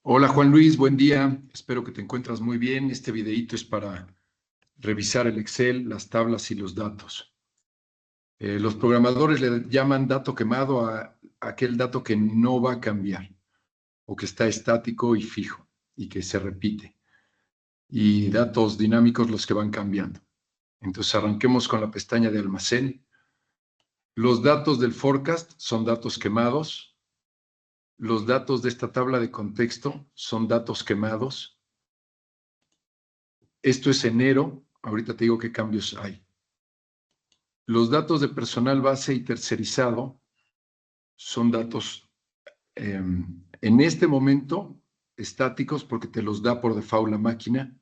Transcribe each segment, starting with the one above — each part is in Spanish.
Hola Juan Luis, buen día. Espero que te encuentras muy bien. Este videíto es para revisar el Excel, las tablas y los datos. Los programadores le llaman dato quemado a aquel dato que no va a cambiar o que está estático y fijo y que se repite. Y datos dinámicos los que van cambiando. Entonces arranquemos con la pestaña de almacén. Los datos del forecast son datos quemados. Los datos de esta tabla de contexto son datos quemados. Esto es enero. Ahorita te digo qué cambios hay. Los datos de personal base y tercerizado son datos en este momento estáticos porque te los da por default la máquina.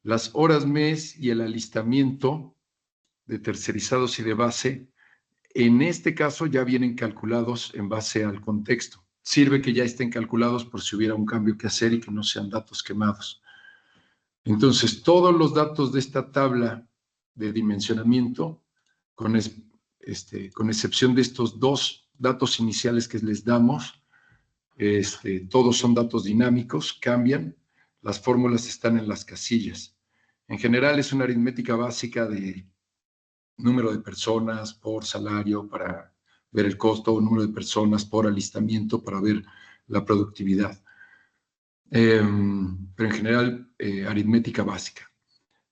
Las horas mes y el alistamiento de tercerizados y de base, en este caso ya vienen calculados en base al contexto. Sirve que ya estén calculados por si hubiera un cambio que hacer y que no sean datos quemados. Entonces, todos los datos de esta tabla de dimensionamiento, con excepción de estos dos datos iniciales que les damos, todos son datos dinámicos, cambian, las fórmulas están en las casillas. En general es una aritmética básica de número de personas por salario para ver el costo, o número de personas por alistamiento para ver la productividad. Pero en general, aritmética básica.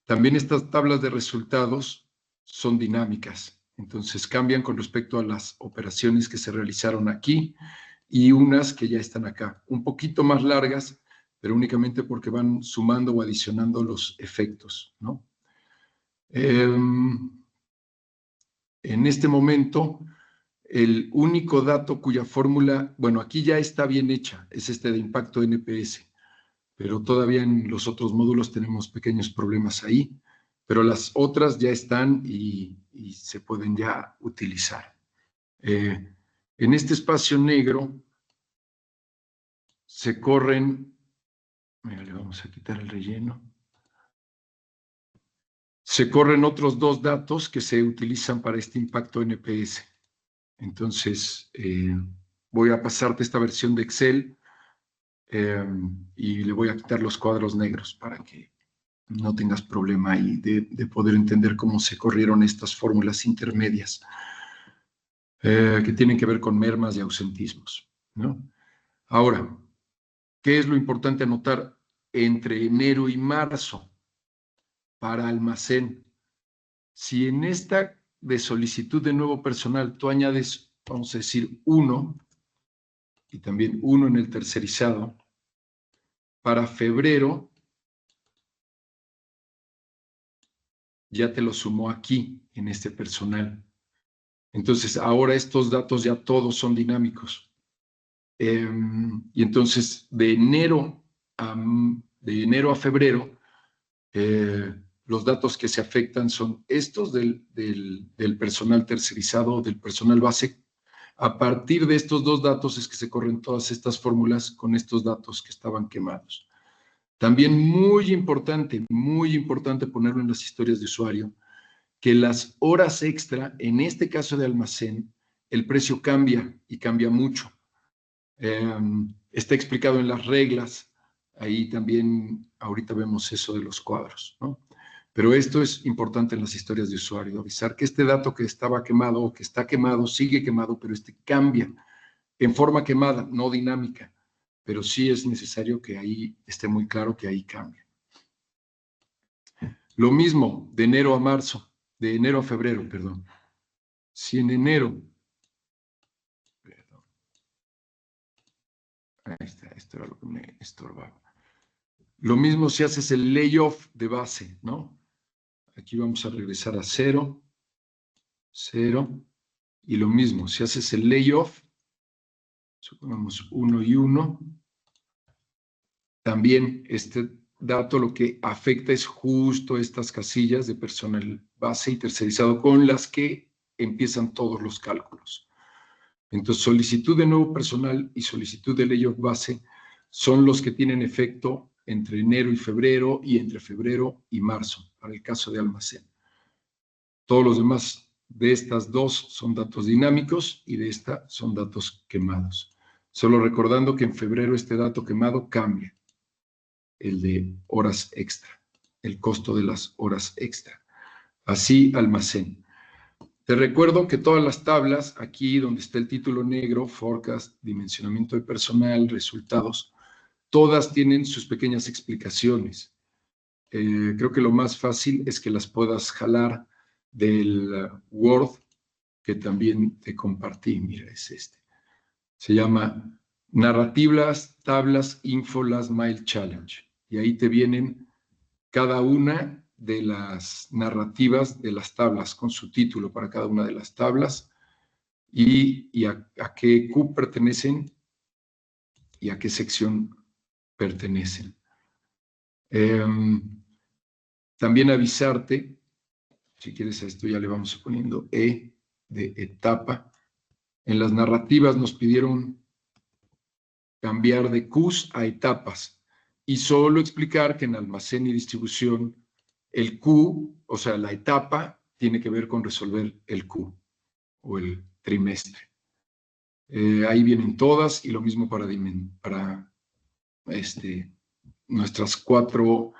También estas tablas de resultados son dinámicas, entonces cambian con respecto a las operaciones que se realizaron aquí y unas que ya están acá, un poquito más largas, pero únicamente porque van sumando o adicionando los efectos, ¿no? En este momento, el único dato cuya fórmula, bueno, aquí ya está bien hecha, es este de impacto NPS, pero todavía en los otros módulos tenemos pequeños problemas ahí, pero las otras ya están y se pueden ya utilizar. En este espacio negro se corren, mira, le vamos a quitar el relleno, se corren otros dos datos que se utilizan para este impacto NPS. Entonces, voy a pasarte esta versión de Excel y le voy a quitar los cuadros negros para que no tengas problema ahí de poder entender cómo se corrieron estas fórmulas intermedias que tienen que ver con mermas y ausentismos, ¿no? Ahora, ¿qué es lo importante anotar entre enero y marzo para almacén? Si en esta de solicitud de nuevo personal tú añades, vamos a decir, 1 y también 1 en el tercerizado, para febrero ya te lo sumó aquí, en este personal. Entonces, ahora estos datos ya todos son dinámicos. Y entonces, de enero a febrero, los datos que se afectan son estos del personal tercerizado, del personal base. A partir de estos dos datos es que se corren todas estas fórmulas con estos datos que estaban quemados. También muy importante ponerlo en las historias de usuario, que las horas extra, en este caso de almacén, el precio cambia y cambia mucho. Está explicado en las reglas, ahí también ahorita vemos eso de los cuadros, ¿no? Pero esto es importante en las historias de usuario, avisar que este dato que estaba quemado o que está quemado sigue quemado, pero cambia en forma quemada, no dinámica, pero sí es necesario que ahí esté muy claro que ahí cambia. Lo mismo de enero a marzo, de enero a febrero, perdón. Si en enero, perdón, ahí está, esto era lo que me estorbaba. Lo mismo si haces el layoff de base, ¿no? Aquí vamos a regresar a 0, 0, y lo mismo, si haces el layoff, supongamos 1 y 1, también este dato lo que afecta es justo estas casillas de personal base y tercerizado con las que empiezan todos los cálculos. Entonces, solicitud de nuevo personal y solicitud de layoff base son los que tienen efecto entre enero y febrero y entre febrero y marzo, para el caso de almacén. Todos los demás de estas dos son datos dinámicos y de esta son datos quemados. Solo recordando que en febrero este dato quemado cambia, el de horas extra, el costo de las horas extra. Así almacén. Te recuerdo que todas las tablas, aquí donde está el título negro, forecast, dimensionamiento de personal, resultados, todas tienen sus pequeñas explicaciones. Creo que lo más fácil es que las puedas jalar del Word que también te compartí. Mira, es este. Se llama Narrativas, Tablas, Info Last Mile Challenge. Y ahí te vienen cada una de las narrativas de las tablas con su título para cada una de las tablas y a qué Q pertenecen y a qué sección pertenecen. También avisarte, si quieres a esto ya le vamos poniendo E de etapa. En las narrativas nos pidieron cambiar de Qs a etapas y solo explicar que en almacén y distribución el Q, o sea, la etapa, tiene que ver con resolver el Q o el trimestre. Ahí vienen todas y lo mismo para nuestras cuatro,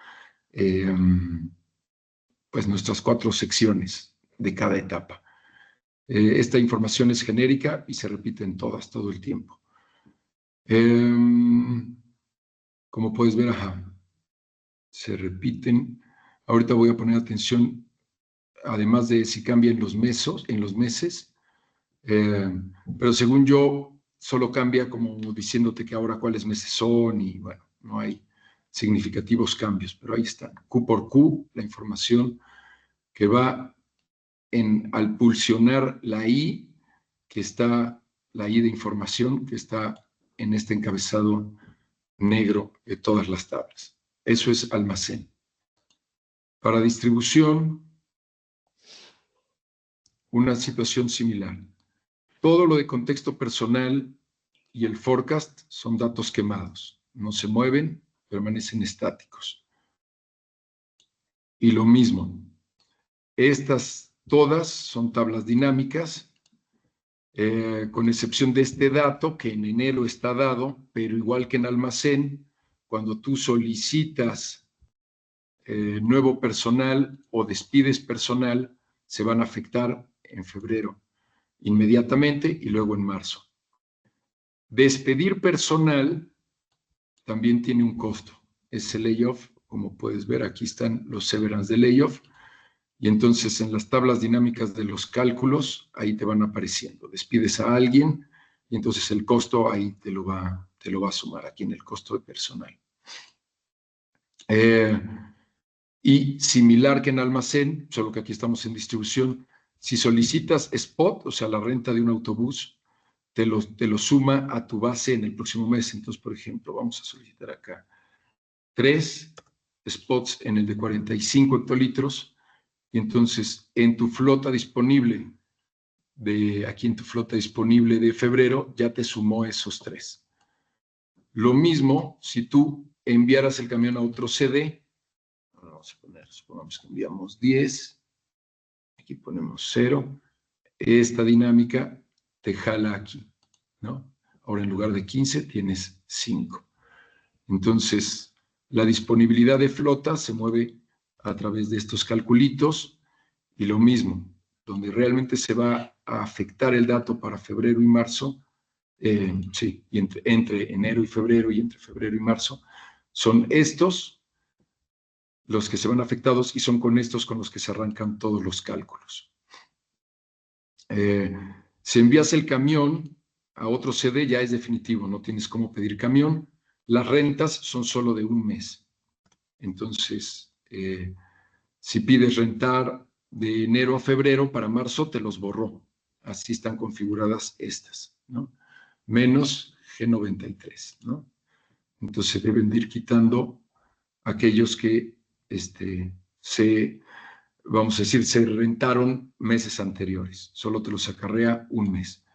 pues nuestras 4 secciones de cada etapa. Esta información es genérica y se repite en todas, todo el tiempo. Como puedes ver, se repiten. Ahorita voy a poner atención, además de si cambian los meses, pero según yo, solo cambia como diciéndote que ahora cuáles meses son y bueno, no hay significativos cambios, pero ahí están, Q por Q, la información que va al pulsionar la I, la I de información que está en este encabezado negro de todas las tablas. Eso es almacén. Para distribución, una situación similar. Todo lo de contexto personal y el forecast son datos quemados. No se mueven, permanecen estáticos. Y lo mismo, estas todas son tablas dinámicas, con excepción de este dato que en enero está dado, pero igual que en almacén, cuando tú solicitas nuevo personal o despides personal, se van a afectar en febrero inmediatamente y luego en marzo. Despedir personal también tiene un costo. Ese layoff, como puedes ver, aquí están los severance de layoff. Y entonces en las tablas dinámicas de los cálculos, ahí te van apareciendo. Despides a alguien y entonces el costo ahí te lo va a sumar aquí en el costo de personal. Y similar que en almacén, solo que aquí estamos en distribución, si solicitas spot, o sea, la renta de un autobús, te lo suma a tu base en el próximo mes. Entonces, por ejemplo, vamos a solicitar acá 3 spots en el de 45 hectolitros, y entonces en tu flota disponible aquí en tu flota disponible de febrero, ya te sumó esos 3. Lo mismo si tú enviaras el camión a otro CD, vamos a poner, supongamos que enviamos 10, aquí ponemos 0, esta dinámica te jala aquí, ¿no? Ahora en lugar de 15 tienes 5. Entonces, la disponibilidad de flota se mueve a través de estos calculitos y lo mismo, donde realmente se va a afectar el dato para febrero y marzo, sí, y entre enero y febrero y entre febrero y marzo, son estos los que se van afectados y son con estos con los que se arrancan todos los cálculos. Si envías el camión a otro CD ya es definitivo, no tienes cómo pedir camión. Las rentas son solo de un mes. Entonces, si pides rentar de enero a febrero, para marzo te los borró. Así están configuradas estas, ¿no? Menos G93, ¿no? Entonces deben de ir quitando aquellos que vamos a decir, se rentaron meses anteriores. Solo te los acarrea un mes.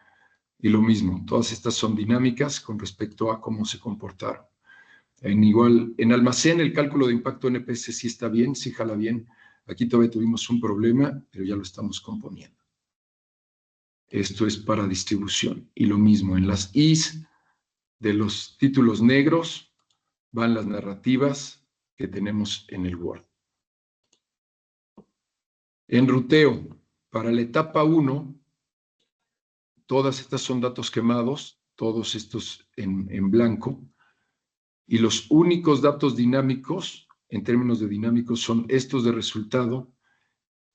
Y lo mismo, todas estas son dinámicas con respecto a cómo se comportaron. En almacén el cálculo de impacto NPS sí está bien, sí jala bien. Aquí todavía tuvimos un problema, pero ya lo estamos componiendo. Esto es para distribución. Y lo mismo, en las Is de los títulos negros van las narrativas que tenemos en el Word. En ruteo, para la etapa 1, todas estas son datos quemados, todos estos en blanco, y los únicos datos dinámicos, en términos de dinámicos, son estos de resultado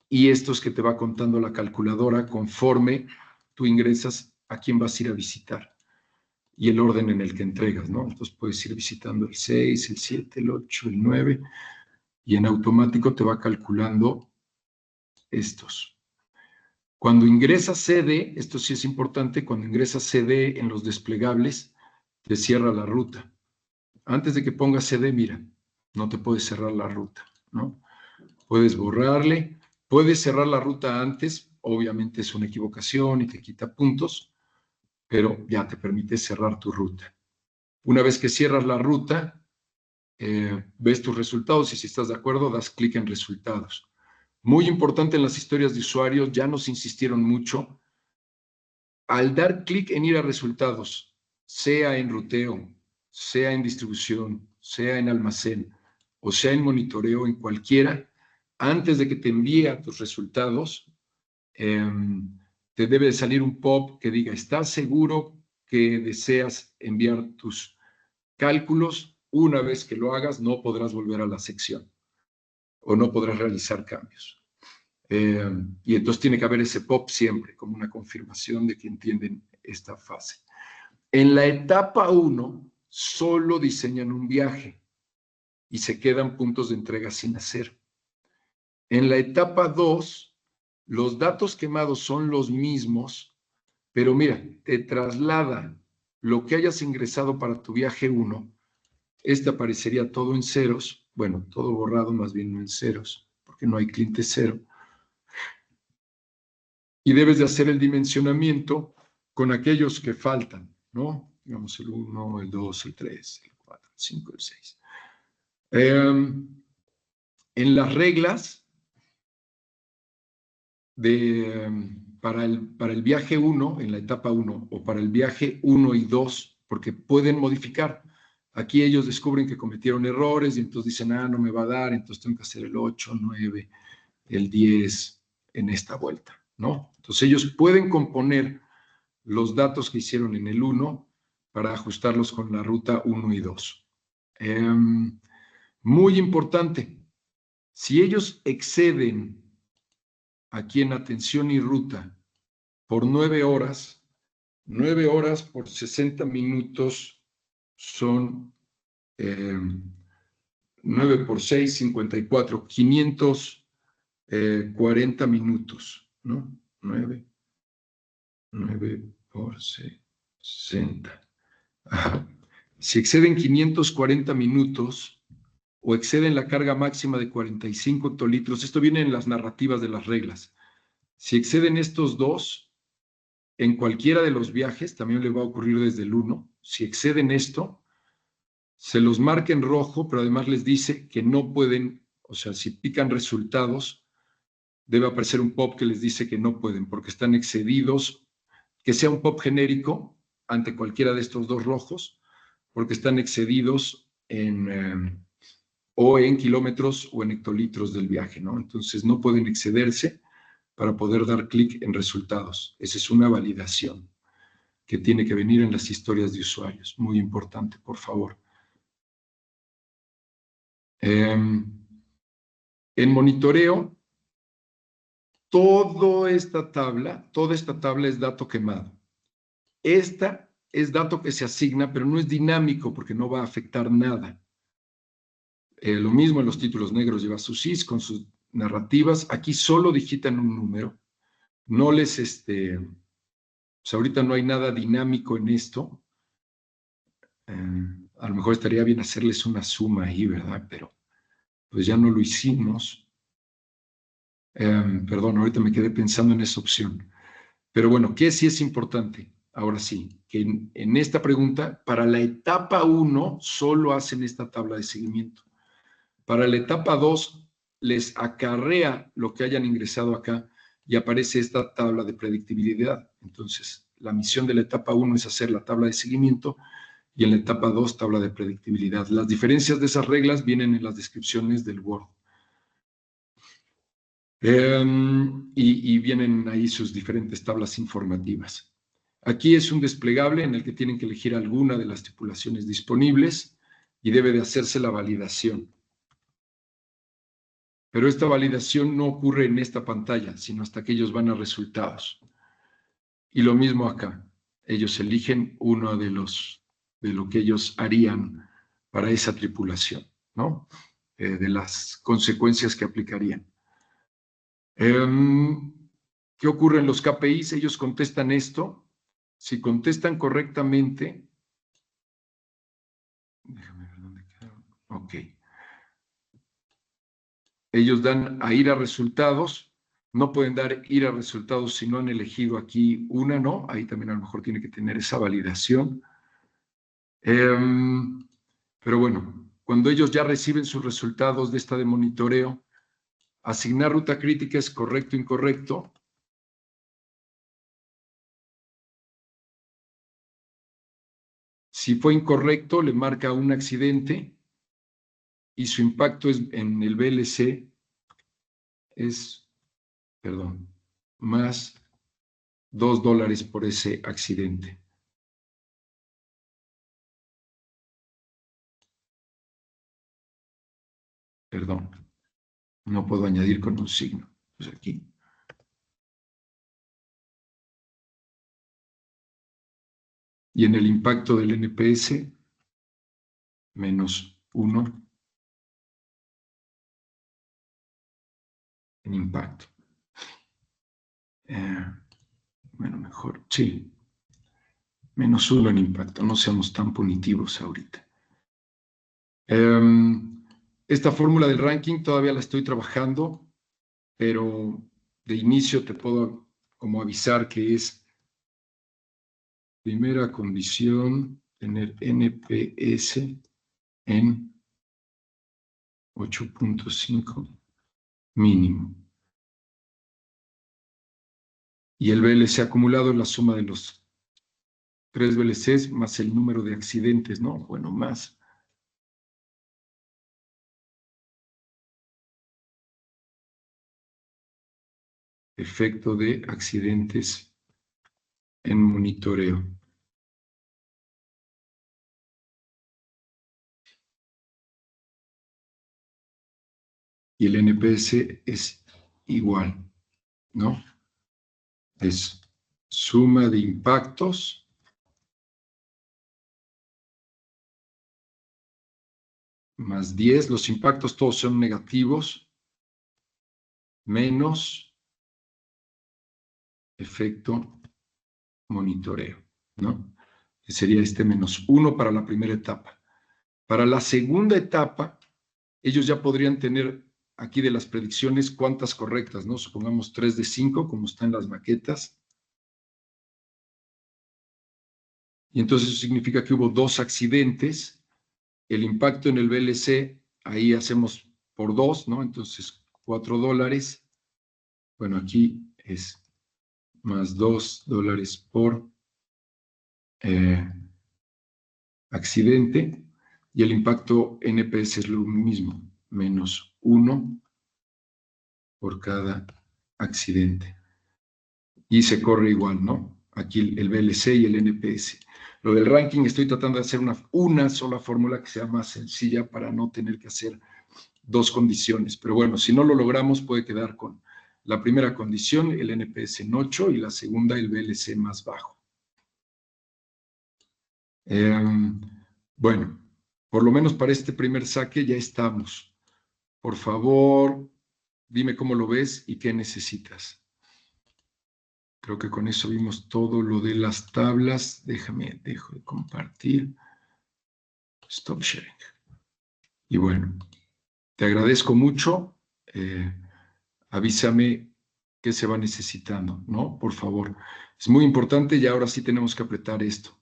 y estos que te va contando la calculadora conforme tú ingresas a quién vas a ir a visitar y el orden en el que entregas, ¿no? Entonces puedes ir visitando el 6, el 7, el 8, el 9, y en automático te va calculando estos. Cuando ingresas CD, esto sí es importante, cuando ingresas CD en los desplegables, te cierra la ruta. Antes de que pongas CD, mira, no te puedes cerrar la ruta, ¿no? Puedes borrarle, puedes cerrar la ruta antes, obviamente es una equivocación y te quita puntos, pero ya te permite cerrar tu ruta. Una vez que cierras la ruta, ves tus resultados y si estás de acuerdo, das clic en resultados. Muy importante en las historias de usuarios, ya nos insistieron mucho, al dar clic en ir a resultados, sea en ruteo, sea en distribución, sea en almacén o sea en monitoreo, en cualquiera, antes de que te envíe a tus resultados, te debe de salir un pop que diga, ¿estás seguro que deseas enviar tus cálculos? Una vez que lo hagas, no podrás volver a la sección o no podrás realizar cambios. Y entonces tiene que haber ese pop siempre, como una confirmación de que entienden esta fase. En la etapa 1, solo diseñan un viaje y se quedan puntos de entrega sin hacer. En la etapa 2, los datos quemados son los mismos, pero mira, te traslada lo que hayas ingresado para tu viaje 1. Este aparecería todo en ceros, bueno, todo borrado, más bien no en ceros, porque no hay cliente cero. Y debes de hacer el dimensionamiento con aquellos que faltan, ¿no? Digamos el 1, el 2, el 3, el 4, el 5, el 6. En las reglas para el viaje 1, en la etapa 1, o para el viaje 1 y 2, porque pueden modificar. Aquí ellos descubren que cometieron errores y entonces dicen, no me va a dar, entonces tengo que hacer el 8, 9, el 10 en esta vuelta, ¿no? Entonces ellos pueden componer los datos que hicieron en el 1 para ajustarlos con la ruta 1 y 2. Muy importante, si ellos exceden aquí en atención y ruta por 9 horas, 9 horas por 60 minutos son 9 por 6, 54, 540 minutos, ¿no? 9 por 6, 60. Ajá. Si exceden 540 minutos o exceden la carga máxima de 45 hectolitros, esto viene en las narrativas de las reglas. Si exceden estos dos, en cualquiera de los viajes, también le va a ocurrir desde el 1, si exceden esto, se los marca en rojo, pero además les dice que no pueden, o sea, si pican resultados, debe aparecer un pop que les dice que no pueden, porque están excedidos, que sea un pop genérico ante cualquiera de estos dos rojos, porque están excedidos o en kilómetros o en hectolitros del viaje, ¿no? Entonces no pueden excederse para poder dar clic en resultados. Esa es una validación que tiene que venir en las historias de usuarios. Muy importante, por favor. En monitoreo, toda esta tabla es dato quemado. Esta es dato que se asigna, pero no es dinámico porque no va a afectar nada. Lo mismo en los títulos negros, lleva su SIS con sus narrativas. Aquí solo digitan un número. No les, pues ahorita no hay nada dinámico en esto. A lo mejor estaría bien hacerles una suma ahí, ¿verdad? Pero pues ya no lo hicimos. Perdón, ahorita me quedé pensando en esa opción. Pero bueno, ¿qué sí es importante? Ahora sí, que en esta pregunta, para la etapa 1, solo hacen esta tabla de seguimiento. Para la etapa 2, les acarrea lo que hayan ingresado acá y aparece esta tabla de predictibilidad. Entonces, la misión de la etapa 1 es hacer la tabla de seguimiento Y en la etapa 2, tabla de predictibilidad. Las diferencias de esas reglas vienen en las descripciones del Word. Y vienen ahí sus diferentes tablas informativas. Aquí es un desplegable en el que tienen que elegir alguna de las tripulaciones disponibles y debe de hacerse la validación. Pero esta validación no ocurre en esta pantalla, sino hasta que ellos van a resultados. Y lo mismo acá. Ellos eligen uno de lo que ellos harían para esa tripulación, ¿no? De las consecuencias que aplicarían. ¿Qué ocurre en los KPIs? Ellos contestan esto. Si contestan correctamente, déjame ver dónde quedaron. Ok. Ellos dan a ir a resultados. No pueden dar ir a resultados si no han elegido aquí una, ¿no? Ahí también a lo mejor tiene que tener esa validación. Pero bueno, cuando ellos ya reciben sus resultados de esta de monitoreo, asignar ruta crítica es correcto o incorrecto. Si fue incorrecto, le marca un accidente y su impacto en el VLC es, perdón, más $2 por ese accidente. Perdón, no puedo añadir con un signo. Pues aquí. Y en el impacto del NPS, menos 1 en impacto. Bueno, mejor, sí. Menos 1 en impacto, no seamos tan punitivos ahorita. Esta fórmula del ranking todavía la estoy trabajando, pero de inicio te puedo como avisar que es primera condición tener NPS en 8.5 mínimo. Y el VLC acumulado es la suma de los 3 VLCs más el número de accidentes, ¿no? Bueno, más. Efecto de accidentes en monitoreo. Y el NPS es igual, ¿no? Es suma de impactos más 10. Los impactos todos son negativos, menos efecto monitoreo, ¿no? Que sería este menos 1 para la primera etapa. Para la segunda etapa, ellos ya podrían tener aquí de las predicciones cuántas correctas, ¿no? Supongamos 3 de 5, como está en las maquetas. Y entonces eso significa que hubo 2 accidentes. El impacto en el VLC, ahí hacemos por 2, ¿no? Entonces, $4. Bueno, aquí es más $2 por accidente. Y el impacto NPS es lo mismo, menos 1 por cada accidente. Y se corre igual, ¿no? Aquí el VLC y el NPS. Lo del ranking estoy tratando de hacer una sola fórmula que sea más sencilla para no tener que hacer 2 condiciones. Pero bueno, si no lo logramos puede quedar con la primera condición, el NPS en 8 y la segunda, el VLC más bajo. Bueno, por lo menos para este primer saque ya estamos. Por favor, dime cómo lo ves y qué necesitas. Creo que con eso vimos todo lo de las tablas. Dejo de compartir. Stop sharing. Y bueno, te agradezco mucho. Avísame qué se va necesitando, ¿no? Por favor. Es muy importante y ahora sí tenemos que apretar esto.